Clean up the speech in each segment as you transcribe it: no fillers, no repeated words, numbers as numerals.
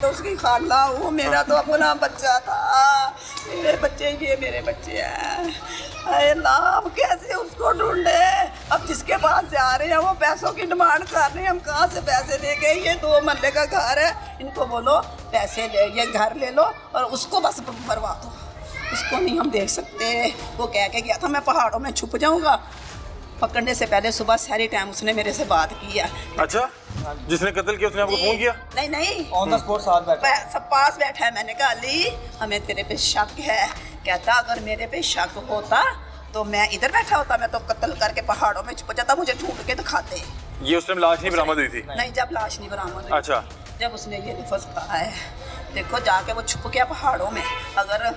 तो उसकी खाला वो मेरा तो अपना बच्चा था। मेरे बच्चे ये मेरे बच्चे हैं। अरे अल्लाह, अब कैसे उसको ढूंढे? अब जिसके पास जा रहे हैं वो पैसों की डिमांड कर रहे हैं, हम कहाँ से पैसे देंगे? ये 2 मरले का घर है, इनको बोलो पैसे ले, ये घर ले लो और उसको बस मरवा दो। उसको नहीं हम देख सकते। वो कह के गया था मैं पहाड़ों में छुप जाऊँगा। पकड़ने से पहले सुबह सारी टाइम उसने मेरे से बात की है। अच्छा, जिसने कत्ल किया उसने आपको फोन किया? नहीं, ऑन द स्पॉट साथ बैठा, सब पास बैठा है। मैंने कहा अली, हमें तेरे पे शक है। कहता अगर मेरे पे शक होता तो मैं इधर बैठा होता, मैं तो कत्ल करके पहाड़ों में छुप जाता, मुझे ढूंढ के दिखाते। ये उस टाइम लाश नहीं बरामद हुई थी? नहीं, जब लाश नहीं बरामद हुई। अच्छा, जब उसने ये लफ्ज़ कहा है, देखो जाके वो छुप गया पहाड़ों में। अगर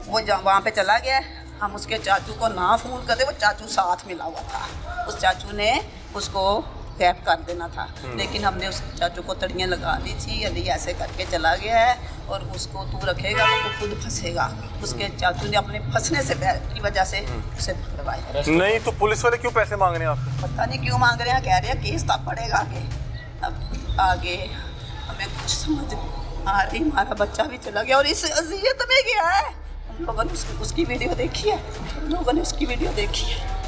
वो वहाँ पे चला गया, हम उसके चाचू को ना फ़ोन करते, वो चाचू साथ मिला हुआ था। उस चाचू ने उसको गैप कर देना था, लेकिन हमने उस चाचू को तड़ियाँ लगा दी थी। अली ऐसे करके चला गया है और उसको तू रखेगा तो तू खुद फंसेगा। उसके चाचू ने अपने फंसने से की वजह से उसे करवाया। नहीं तो पुलिस वाले क्यों पैसे मांग रहे हैं आपसे? पता नहीं क्यों मांग रहे हैं, कह रहे हैं केस तब पड़ेगा आगे। अब आगे हमें कुछ समझ आ रही। हमारा बच्चा भी चला गया और इस अज़ियत में गया है। हम लोगों ने उसकी वीडियो देखी है, हम लोगों ने उसकी वीडियो देखी है।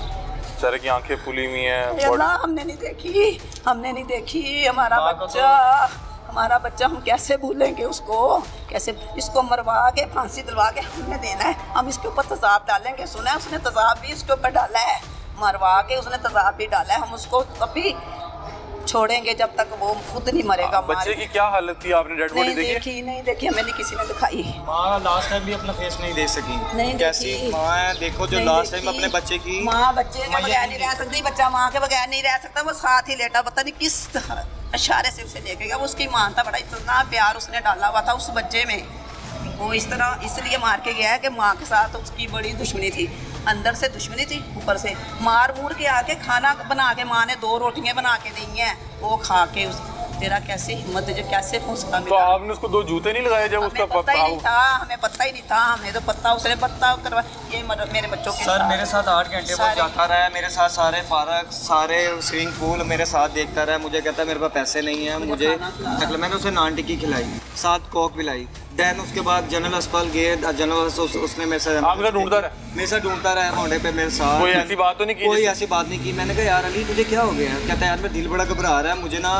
बेचारे की आंखें फूली हुई हैं। अल्लाह, हमने नहीं देखी हमारा बच्चा। हम कैसे भूलेंगे उसको? कैसे इसको मरवा के फांसी दिलवा के हमने देना है। हम इसके ऊपर तेज़ाब डालेंगे। सुना है उसने तेज़ाब भी इसके ऊपर डाला है, मरवा के उसने तेज़ाब भी डाला है। हम उसको कभी छोड़ेंगे जब तक वो खुद नहीं मरेगा। बच्चे की क्या हालत थी? आपने डेड बॉडी देखी? नहीं देखी, हमें नहीं किसी ने दिखाई। माँ लास्ट टाइम भी अपना फेस नहीं देख सकी। नहीं कैसी देखी। माँ है, देखो जो लास्ट टाइम अपने बच्चे की माँ बच्चे के बगैर नहीं रह सकती। बच्चा माँ के बगैर नहीं रह सकता। वो साथ ही लेटा, पता नहीं किस इशारे से उसे लेके गया। वो उसकी माँ था, बड़ा इतना प्यार उसने डाला हुआ था उस बच्चे में। वो इस तरह इसलिए मार के गया है कि माँ के साथ उसकी बड़ी दुश्मनी थी। अंदर से दुश्मनी थी, ऊपर से मार मूर के आके खाना बना के माँ ने 2 रोटियां बना के दी हैं। वो खा के उस तेरा कैसे हिम्मत है, जो कैसे हौसला मिला? तो आपने उसको 2 जूते नहीं लगाए जब उसका पता ही नहीं था? हमें पता ही नहीं था। हमें तो पता उसने पता करवा। ये मेरे बच्चों के सर मेरे साथ 8 घंटे बाद जाता रहा, मेरे साथ सारे पार्क, सारे स्विमिंग पूल मेरे साथ देखता रहा। मुझे कहता मेरे पास पैसे नहीं है, मुझे मैंने उसे नान टिक्की खिलाई, साथ कोक पिलाई। दैन उसके बाद जनरल अस्पताल गए, जनरल उसने मेरे से ढूंढता रहा होने पे मेरे साथ। कोई ऐसी बात तो नहीं की? कोई ऐसी बात नहीं की। मैंने कहा यार अली तुझे क्या हो गया? कहता यार मेरा दिल बड़ा घबरा रहा है, मुझे ना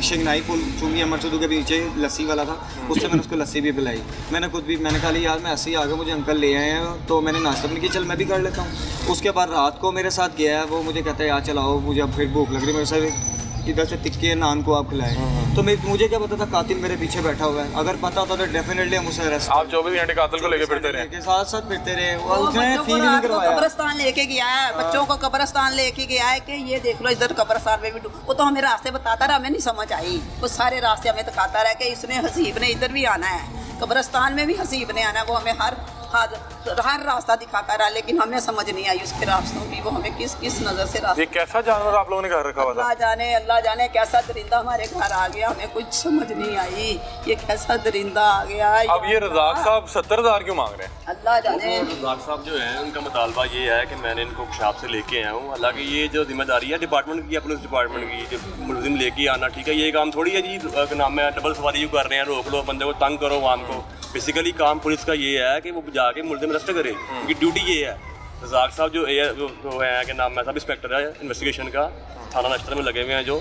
शिंगनाई पुल चूंगी अमर सुदू के पीछे लस्सी वाला था, उससे मैंने उसको लस्सी भी पिलाई। मैंने खुद भी मैंने कहा यार मैं ऐसे ही आ गया, मुझे अंकल ले आए हैं तो मैंने नाश्ता भी नहीं किया, चल मैं भी कर लेता हूँ। उसके बाद रात को मेरे साथ गया है वो, मुझे कहता है यार चलाओ, मुझे अब फिर भूख लग रही, मेरे साथ इधर से टिक्के नान को आप खिलाए। तो मुझे क्या पता था कातिल मेरे पीछे बैठा हुआ है? अगर पता होता तो डेफिनेटली हम उसे अरेस्ट। आप 24 घंटे कातिल को लेके फिरते रहे? साथ फिरते रहे। उसने फील नहीं करवाया। कब्रिस्तान लेके गया है, बच्चों को कब्रिस्तान लेके गया है कि ये देख लो इधर कब्रिस्तान में भी वो तो हमें रास्ते बताता रहा, हमें नहीं समझ आई। वो सारे रास्ते हमें दिखाता रहा कि इसने हसीब ने इधर भी आना है, कब्रिस्तान में भी हसीब ने आना है। वो हमें हर रास्ता दिखाता रहा, लेकिन हमें समझ नहीं आई उसके रास्तों की। वो हमें किस नज़र से रास्ता। ये कैसा जानवर आप लोगों ने घर रखा हुआ था? अल्लाह जाने कैसा दरिंदा हमारे घर आ गया, हमें कुछ समझ नहीं आई। ये कैसा दरिंदा आ गया। अब ये रज़ाक साहब 70,000 क्यों मांग रहे हैं? अल्लाह जाने। रज़ाक साहब जो है उनका मुतालबा ये है कि मैंने इनको शॉप से लेके आया हूँ। हालांकि ये जो जिम्मेदारी है डिपार्टमेंट की, पुलिस डिपार्टमेंट की, जो मुलजिम लेके आना, ठीक है, ये काम थोड़ी है जी नाम है डबल सवारी जो कर रहे हैं, रोक लो बंदे को, तंग करो वाम को। बेसिकली काम पुलिस का ये है कि वो जाके मुलजिम अरेस्ट करे, उनकी ड्यूटी ये है। रज़ाक साहब जो है कि नाम है सब इंस्पेक्टर है इन्वेस्टिगेशन का, थाना नश्तर में लगे हुए हैं, जो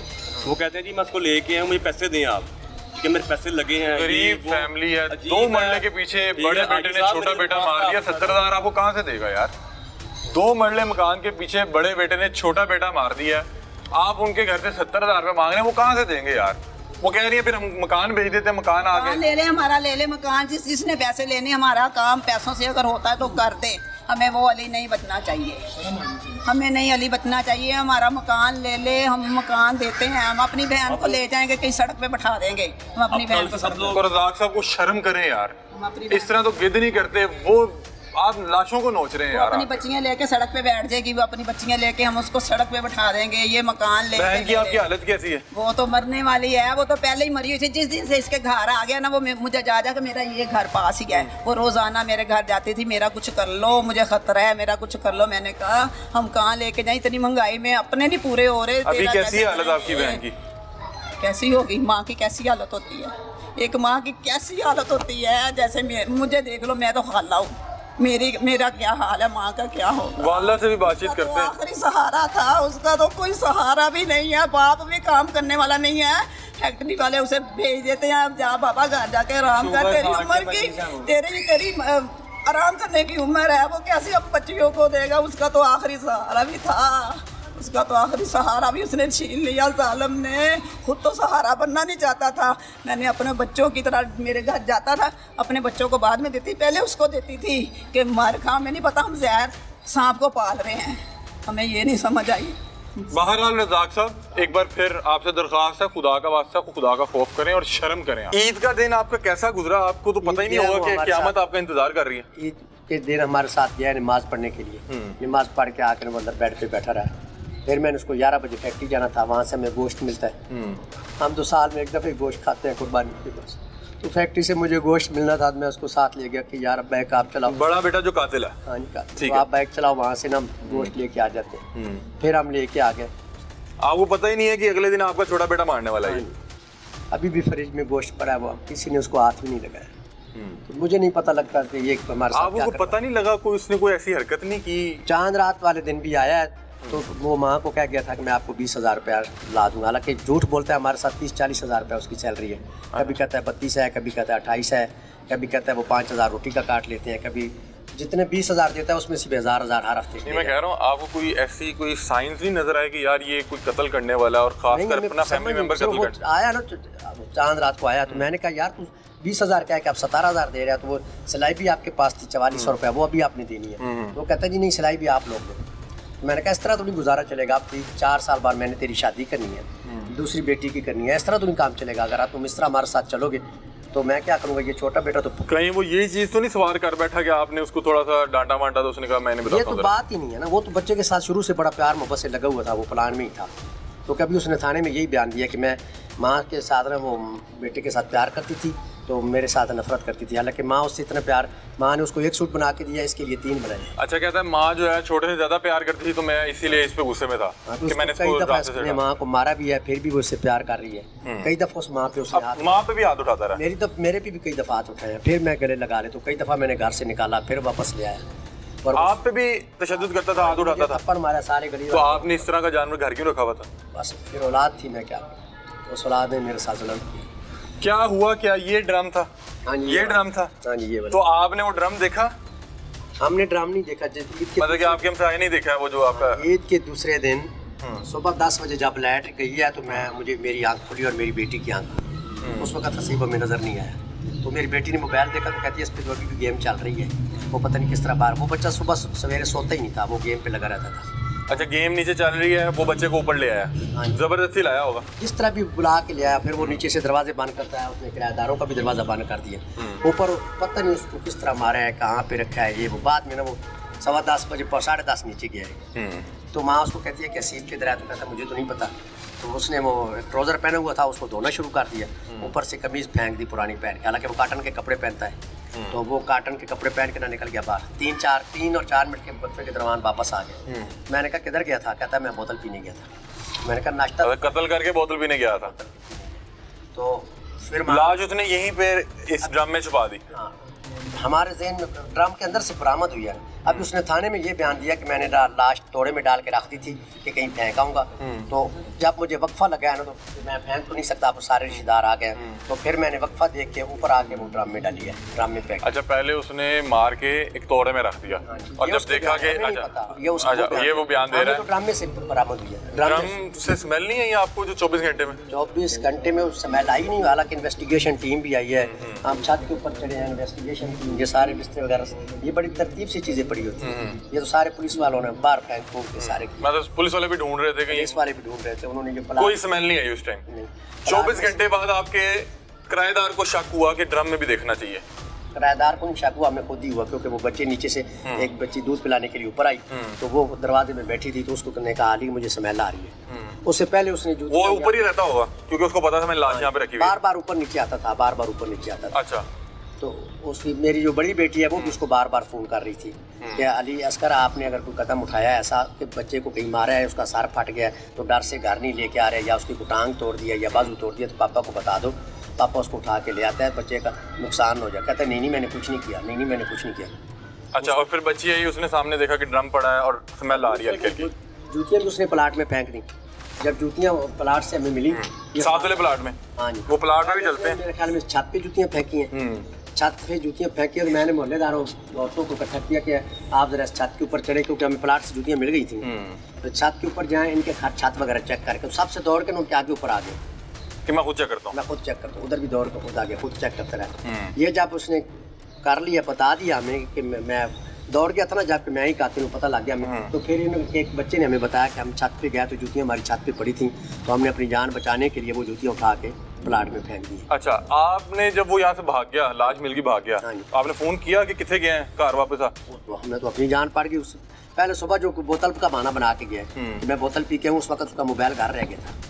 वो कहते हैं जी मैं उसको लेके आया, मुझे पैसे दें आप, ठीक है, मेरे पैसे लगे हैं। गरीब फैमिली है, 2 मरले के पीछे बड़े बेटे ने छोटा बेटा मार दिया, 70,000 आपको कहाँ से देगा यार? 2 मरले मकान के पीछे बड़े बेटे ने छोटा बेटा मार दिया, आप उनके घर से 70,000 रुपये मांग रहे हैं, वो कहाँ से देंगे यार? वो कह रही है फिर हम मकान भेज देते हैं, मकान आ गए। ले ले हमारा, ले ले मकान, जिसने पैसे लेने, हमारा काम पैसों से अगर होता है तो कर दे। हमें वो अली नहीं बचना चाहिए, हमें नहीं अली बचना चाहिए। हमारा मकान ले ले, हम मकान देते हैं। हम अपनी बहन को ले जाएंगे, कहीं सड़क पे बैठा देंगे, हम अपनी बहन को। रज़ाक साहब को शर्म करें यार, इस तरह तो गिद नहीं करते। वो आप लाशों को नोच रहे हैं यार। अपनी बच्चियां लेके सड़क पे बैठ जाएगी, वो अपनी बच्चियां लेके, हम उसको सड़क पे बैठा देंगे। ये मकान ले। बहन की आपकी हालत कैसी है? वो तो मरने वाली है, वो तो पहले ही मरी हुई थी। जिस दिन से इसके घर आ गया ना, वो मुझे जा के मेरा ये घर पास ही है, वो रोजाना मेरे घर जाती थी, मेरा कुछ कर लो, मुझे खतरा है, मेरा कुछ कर लो। मैंने कहा हम कहाँ लेके जाए, इतनी महंगाई में अपने नहीं पूरे हो रहे। अभी कैसी हालत आपकी बहन की? कैसी होगी, माँ की कैसी हालत होती है? एक माँ की कैसी हालत होती है, जैसे मुझे देख लो, मैं तो खाला हूँ, मेरा क्या हाल है, माँ का क्या होगा। वाला से भी बातचीत उसका करते तो हैं। आखिरी सहारा था, उसका तो कोई सहारा भी नहीं है, बाप भी काम करने वाला नहीं है, फैक्ट्री वाले उसे भेज देते हैं, अब जा बाबा घर जाके आराम कर, तेरी उम्र की तेरी आराम करने की उम्र है, वो कैसे अब बच्चियों को देगा। उसका तो आखिरी सहारा भी था, उसका तो आखिरी सहारा भी उसने छीन लिया जालिम ने। खुद तो सहारा बनना नहीं चाहता था। मैंने अपने बच्चों की तरह, मेरे घर जाता था, अपने बच्चों को बाद में देती, पहले उसको देती थी कि मर खा, हमें नहीं पता हम जहर सांप को पाल रहे हैं, हमें ये नहीं समझ आई। बहरहाल रज़ाक साहब, एक बार फिर आपसे दरख्वास्त है, खुदा का वास्ता, खुदा का खौफ करें और शर्म करें। ईद का दिन आपका कैसा गुजरा? आपको तो पता ही नहीं होगा कि क़यामत आपका इंतजार कर रही है। ईद के दिन हमारे साथ गया नमाज पढ़ने के लिए, नमाज पढ़ के आकर वो अंदर बेड पे बैठा रहा। फिर मैंने उसको 11 बजे फैक्ट्री जाना था, वहाँ से हमें गोश्त मिलता है, हम तो साल में एक दफ़े गोश्त खाते हैं कुर्बानी के बस। तो फैक्ट्री से मुझे गोश्त मिलना था, मैं उसको साथ ले गया कि यार बाइक आप चलाओ। बड़ा बेटा जो कातिल है, हाँ जी ठीक तो है। आप बाइक चलाओ, वहाँ से ना हम गोश्त लेके आ जाते हैं। फिर हम लेके आ गए। आपको पता ही नहीं है कि अगले दिन आपका छोटा बेटा मारने वाला है। अभी भी फ्रिज में गोश्त पड़ा है, वो किसी ने उसको हाथ भी नहीं लगाया। तो मुझे नहीं पता लगता कि ये हमारे साथ क्या आपको कर रहा पता नहीं लगा कोई उसने कोई ऐसी हरकत नहीं की? है। चांद रात वाले दिन भी आया है, तो वो माँ को कह गया था कि मैं आपको 20,000 रुपया ला दूंगा। हालांकि झूठ बोलता है, हमारे साथ 30-40 हज़ार रुपया उसकी सैलरी है। कभी कहता है 32 है, कभी कहता है 28 है, कभी कहता है वो 5,000 रोटी का काट लेते हैं, कभी जितने 20,000 देता है उसमें सिर्फ 1,000 हर हफ्ते। नहीं, मैं कह रहा हूँ आपको कोई ऐसी कोई साइंस नहीं नजर आए कि यार ये कोई कत्ल करने वाला है और खासकर अपना फैमिली मेंबर कत्ल कर आया ना चांद रात को आया, तो मैंने कहा यार तू 20,000 क्या है कि आप 17,000 दे रहे हैं, तो वो सिलाई भी आपके पास थी 4400 रुपया, वो अभी आपने देनी है। तो कहता जी नहीं, सिलाई भी आप लोग दो। मैंने कहा इस तरह तो नहीं गुजारा चलेगा, आप 4 साल बाद मैंने तेरी शादी करनी है, दूसरी बेटी की करनी है, इस तरह तो नहीं काम चलेगा। अगर आप तुम इस तरह हमारे साथ चलोगे तो मैं क्या करूँगा, ये छोटा बेटा तो कहीं वो ये चीज तो नहीं सवार कर बैठा कि आपने उसको थोड़ा सा डांटा वांटा, तो उसने कहा मैंने ये बताता तो हूँ। बात ही नहीं है ना। वो तो बच्चे के साथ शुरू से बड़ा प्यार मोहब्बत से लगा हुआ था, वो प्लान में ही था। तो कभी उसने थाने में यही बयान दिया कि मैं माँ के साथ ना वो बेटे के साथ प्यार करती थी, तो मेरे साथ नफरत करती थी। हालांकि माँ उससे इतना प्यार, माँ ने उसको एक सूट बना के दिया, इसके लिए 3 बनाए। अच्छा, कहता है माँ जो है छोटे से ज्यादा प्यार करती थी, तो मैं इसीलिए इस पे गुस्से में था तो कि मैंने कई इसको दफा रास्ते से उसने माँ को मारा भी है, फिर भी वो उससे प्यार कर रही है। कई दफा उस माँ पे उसने हाथ, माँ पे भी हाथ उठाता रहा। मेरे पे भी कई दफा हाथ उठाए हैं, फिर मैं गले लगा ले, तो कई दफा मैंने घर से निकाला, फिर वापस ले आया। और आप पे भी तशद्दुद करता था, हाथ उठाता था, थप्पड़ मारा सारे गली। तो आपने इस तरह का जानवर घर क्यों रखा हुआ था? बस फिर औलाद थी, मैं क्या, उस औलाद ने मेरे साथ जुल्म किया। क्या हुआ? क्या ये ड्रम था? हाँ जी, ये ड्रम था। हाँ जी, ये तो वाला। आपने वो ड्रम देखा? हमने ड्राम नहीं देखा, मतलब कि आपके हमसाये नहीं देखा है वो जो आपका? ईद के दूसरे दिन सुबह 10 बजे जब लाइट गई है, तो मुझे मेरी आंख खुली और मेरी बेटी की आंख खुली। उस वक्त हसीबा में नज़र नहीं आया, तो मेरी बेटी ने मोबाइल देखा, तो कहती है इस पर जो अभी गेम चल रही है, वो पता नहीं किस तरह बाहर। वो बच्चा सुबह सवेरे सोता ही नहीं था, वो गेम पे लगा रहता था। अच्छा, गेम नीचे चल रही है, वो बच्चे को ऊपर ले आया, हाँ। जबरदस्ती लाया होगा। इस तरह भी बुला के ले आया, फिर वो नीचे से दरवाजे बंद करता है, उसने किराएदारों का भी दरवाज़ा बंद कर दिया। ऊपर पता नहीं उसको किस तरह मारा है, कहाँ पे रखा है, ये वो बाद में ना वो 10:15 बजे 10:30 नीचे गया है। तो माँ उसको कहती है कि असीब किधर है, तो कहता मुझे तो नहीं पता। तो उसने वो ट्राउज़र पहना हुआ था, उसको धोना शुरू कर दिया, ऊपर से कमीज़ फेंक दी पुरानी पहन के। हालांकि वो काटन के कपड़े पहनता है, तो वो काटन के कपड़े पहन के ना निकल गया बाहर। 3 और 4 मिनट के वक्फे के दरमियान वापस आ गया। मैंने कहा किधर गया था? कहता मैं बोतल पीने गया था। मैंने कहा नाश्ता, कत्ल करके बोतल पीने गया था। तो फिर लाश उसने यहीं पे इस ड्रम में छुपा दी। हाँ, हमारे ज़हन में ड्रम के अंदर से बरामद हुई है। अभी उसने थाने में ये बयान दिया कि मैंने लाश तोड़े में डाल के रख दी थी कि कहीं फेंकाऊंगा। तो जब मुझे वक्फा लगा है ना, तो मैं फेंक तो नहीं सकता, आप सारे रिश्तेदार आ गए, तो फिर मैंने वक्फा देख के ऊपर आके वो ड्रम में डाली है, ड्रम में फेंक। अच्छा, पहले उसने मार के एक तोड़े में रख दिया, और जब देखा कि ये वो बयान दे रहा है, ड्रम में से बरामद हुई है। ड्रम से स्मेल नहीं आई आपको जो 24 घंटे में? 24 घंटे में उस स्मेल आई नहीं। हालांकि इन्वेस्टिगेशन टीम भी आई है, हम छत के ऊपर चढ़े हैं, इन्वेस्टिगेशन टीम, ये सारे बिस्तर वगैरह, ये बड़ी तरतीब से चीज़ें पड़ी होती हैं। ये तो सारे पुलिस वालों ने बाहर फेंक फूंक के सारे, मतलब पुलिस वाले भी ढूंढ रहे थे कहीं, पुलिस वाले भी ढूंढ रहे थे, उन्होंने ये कोई स्मेल नहीं आई उस टाइम। 24 घंटे बाद आपके किराएदार को शक हुआ कि ड्रम में भी देखना चाहिए। किराएदार को शक हुआ, हमें खुद ही हुआ, क्योंकि वो बच्चे नीचे से, एक बच्ची दूध पिलाने के लिए ऊपर आई, तो वो दरवाजे में बैठी थी, तो उसको कहने का हाली मुझे स्मेल आ रही है। उससे पहले उसने जो वो ऊपर ही रहता होगा, क्योंकि उसको पता था मैं लाश यहाँ पे रखी हुई है। बार बार ऊपर नीचे आता था, बार बार ऊपर नीचे आता था। अच्छा, तो उसकी मेरी जो बड़ी बेटी है वो भी उसको बार बार फ़ोन कर रही थी कि अली असगर, आपने अगर कोई कदम उठाया ऐसा कि बच्चे को कहीं मारा है, उसका सर फट गया है, तो डर से घर नहीं लेके आ रहे, या उसकी टांग तोड़ दिया या बाजू तोड़ दिया, तो पापा को बता दो, पापा उसको उठा के ले आता है, बच्चे का नुकसान हो जाए। कहता है नहीं मैंने कुछ नहीं किया, नहीं मैंने कुछ नहीं किया। अच्छा, और फिर बच्ची आई, उसने सामने देखा कि ड्रम पड़ा है और स्मेल आ रही है हल्की हल्की। जूतियाँ भी उसने प्लाट में फेंक दी। जब जूतियाँ प्लाट से हमें मिली, ये साथ वाले प्लाट में, हाँ जी, वो प्लाट में भी चलते हैं। मेरे ख्याल में छत पे जूतियाँ फेंकी हैं, छत पे जूतियाँ फेंकी और मैंने मोहल्लेदारों औरतों को इकट्ठा किया कि आप जरा छत के ऊपर चढ़े, क्योंकि हमें प्लाट से जूतियाँ मिल गई थी। तो छत के ऊपर जाएं, इनके छत वगैरह चेक करके सबसे दौड़ के उनके आगे ऊपर आ गए कि मैं खुद चेक करता हूँ, मैं खुद चेक करता हूँ। उधर भी दौड़ के खुद आगे खुद चेक करता रहा। ये जब उसने कर लिया, बता दिया हमें कि मैं दौड़ गया था ना, जब मैं ही कातिल हूँ, पता लग गया हमें। तो फिर एक बच्चे ने हमें बताया कि हम छत पे गए तो जूतियाँ हमारी छत पे पड़ी थी, तो हमने अपनी जान बचाने के लिए वो जूतियाँ उठा के प्लाट में फेंक दी। अच्छा, आपने जब वो यहाँ से भाग गया, लाश मिल गई, भाग गया, हाँ जी। आपने फोन किया कि किथे गए हैं, घर वापस आ? तो हमने तो अपनी जान पड़ गई। उस पहले सुबह जो बोतल का बहाना बना के गया कि मैं बोतल पी के हूँ, उस वक्त उसका मोबाइल घर रह गया था।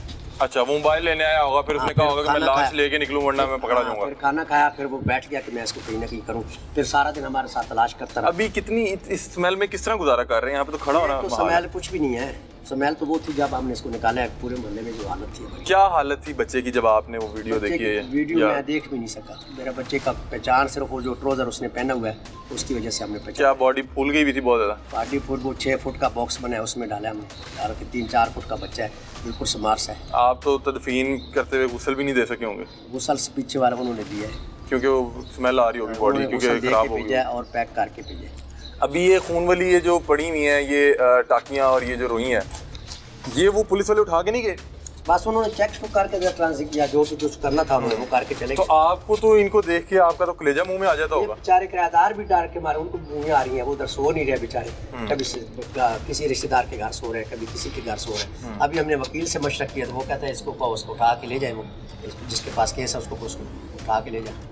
अच्छा, वो मोबाइल लेने आया होगा, फिर उसने कहा होगा कि मैं लाश लेके निकलूं वरना मैं पकड़ा जाऊंगा। फिर खाना खाया, फिर वो बैठ गया कि मैं इसको कहीं ना कहीं करूँ। फिर सारा दिन हमारे साथ तलाश करता रहा। अभी कितनी इस स्मेल में किस तरह गुजारा कर रहे हैं? यहाँ पे तो खड़ा होना तो महाल है। स्मेल कुछ भी नहीं है। स्मेल तो वो थी जब हमने इसको निकाला है, पूरे मोहल्ले में जो हालत थी हमारी। क्या हालत थी बच्चे की जब आपने वो वीडियो बच्चे देखी की है? वीडियो या मैं देख भी नहीं सका। मेरा बच्चे का पहचान सिर्फ वो जो ट्राउजर उसने पहना हुआ है, उसकी वजह से हमने पहचान। क्या बॉडी फूल गई भी थी बहुत ज्यादा? पार्टी फुट वो 6 फुट का बॉक्स बना है, उसमें डाला हमने। हालांकि 3-4 फुट का बच्चा है, बिल्कुल स्मार्ट है। आप तो तदफीन करते हुए गुस्ल भी नहीं दे सके होंगे गुसल पीछे वाला उन्होंने दिया है, क्योंकि वो स्मेल आ रही होगी बॉडी, उन्होंने क्योंकि गुसल दे खराब के हो गई। भेजा है और पैक करके भेजा है। अभी ये खून वाली ये जो पड़ी हुई है, ये टाकियां और ये जो रोई हैं, ये वो पुलिस वाले उठा के नहीं गए? बस उन्होंने चेक करके जब ट्रांजिट किया, जो भी कुछ करना था उन्होंने वो करके चले तो गए। आपको तो इनको देख के आपका तो कलेजा मुंह में आ जाता ये होगा। बेचारे किराएदार भी डर के मारे, उनको भूखें आ रही हैं, वो उधर सो नहीं रहे बेचारे। कभी किसी रिश्तेदार के घर सो रहे हैं, कभी किसी के घर सो रहे हैं। अभी हमने वकील से मशवरा किया तो वो कहता है इसको उसको उठा के ले जाए, वो जिसके पास केस है उसको उठा के ले जाए।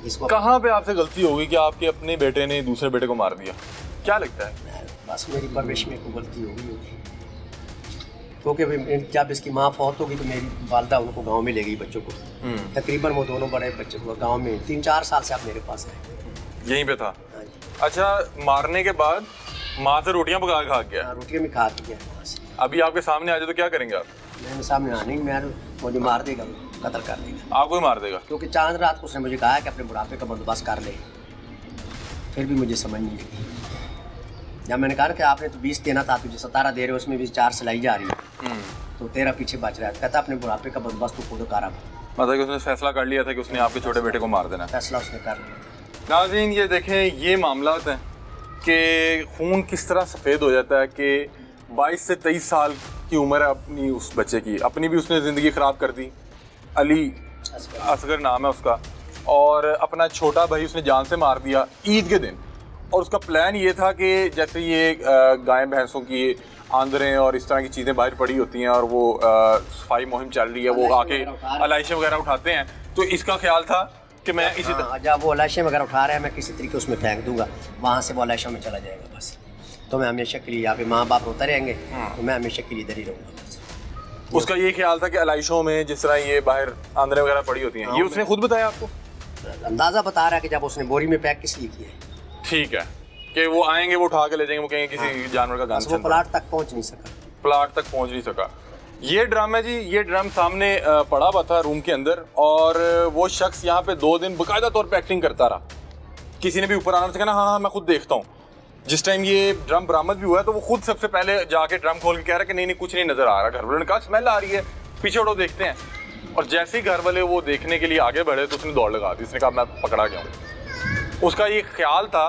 इसको कहाँ पे आपसे गलती होगी कि आपके अपने बेटे ने दूसरे बेटे को मार दिया? क्या लगता है? बस मेरी परवरिश में कोई गलती होगी, क्योंकि जब इसकी माँ फौत होगी तो मेरी वालदा उनको गांव में ले गई बच्चों को। तकरीबन वो दोनों बड़े बच्चे को गांव में 3-4 साल से आप मेरे पास है। यहीं पे था? हाँ जी। अच्छा, मारने के बाद माँ से रोटियां पका के खा गया। हाँ, रोटियाँ भी खा के गया वहाँ से। अभी आपके सामने आ जाए तो क्या करेंगे आप? मैंने सामने आने ही मैं मुझे मार देगा, कत्ल कर देगा। आपको ही मार देगा? क्योंकि चांद रात को उसने मुझे कहा कि अपने बुढ़ापे का बंदोबस्त कर ले, फिर भी मुझे समझ नहीं लगी। जब मैंने कहा कि आपने तो 20 देना था, तुझे 17 दे रहे हो, उसमें भी 4 सिलाई जा रही है, तो तेरा पीछे बच रहा है। कहता अपने बुढ़ापे का बंदोबस्त तू खुद कर। अब मतलब कि उसने फैसला कर लिया था कि उसने आपके छोटे बेटे को मार देना है। फैसला उसने कर लिया था। नाज़रीन, ये देखें, ये मामला हैं कि खून किस तरह सफ़ेद हो जाता है कि 22 से 23 साल की उम्र है अपनी उस बच्चे की, अपनी भी उसने ज़िंदगी ख़राब कर दी। अली असगर नाम है उसका, और अपना छोटा भाई उसने जान से मार दिया ईद के दिन। और उसका प्लान ये था कि जैसे ये गाय भैंसों की आंदरें और इस तरह की चीज़ें बाहर पड़ी होती हैं और वो सफाई मुहिम चल रही है, वो आके अलाइशें वगैरह उठाते हैं, तो इसका ख्याल था कि मैं इसी तरह जब वो अलाइशें वगैरह उठा रहे हैं, मैं किसी तरीके उसमें फेंक दूंगा, वहाँ से वो अलाइशों में चला जाएगा बस। तो मैं हमेशा के लिए यहाँ पे माँ बाप रोते रहेंगे, तो मैं हमेशा के लिए इधर ही रहूँगा बस। उसका ये ख्याल था कि अलाइशों में जिस तरह ये बाहर आंदरें वगैरह पड़ी होती हैं, ये उसने खुद बताया आपको? अंदाज़ा बता रहा है कि जब उसने बोरी में पैक किस लिए किया है। ठीक है, कि वो आएंगे, वो उठा के ले जाएंगे, वो कहेंगे किसी जानवर का बस वो गान प्लाट तक पहुँच नहीं सका। प्लाट तक पहुंच नहीं सका। ये ड्रम है जी, ये ड्रम सामने पड़ा हुआ था रूम के अंदर, और वो शख्स यहाँ पे 2 दिन बाकायदा तौर पे एक्टिंग करता रहा। किसी ने भी ऊपर आना से कहना हाँ मैं खुद देखता हूँ। जिस टाइम ये ड्रम बरामद भी हुआ है तो वो खुद सबसे पहले जाके ड्रम खोल के कह रहा है कि नहीं कुछ नहीं नजर आ रहा। घर वालों ने कहा स्मेल आ रही है, पीछे उठो देखते हैं। और जैसे ही घर वाले वो देखने के लिए आगे बढ़े तो उसने दौड़ लगा दी। उसने कहा मैं पकड़ा गया हूँ। उसका ये ख्याल था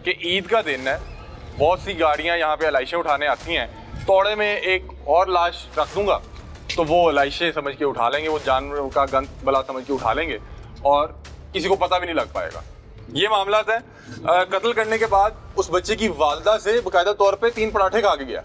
कि ईद का दिन है, बहुत सी गाड़ियाँ यहाँ पे अलाइशें उठाने आती हैं, तोड़े में एक और लाश रख दूंगा तो वो अलाइशें समझ के उठा लेंगे, वो जानवरों का गंद बला समझ के उठा लेंगे और किसी को पता भी नहीं लग पाएगा। ये मामला है। कत्ल करने के बाद उस बच्चे की वालदा से बाकायदा तौर पे 3 पराठे खा के गया।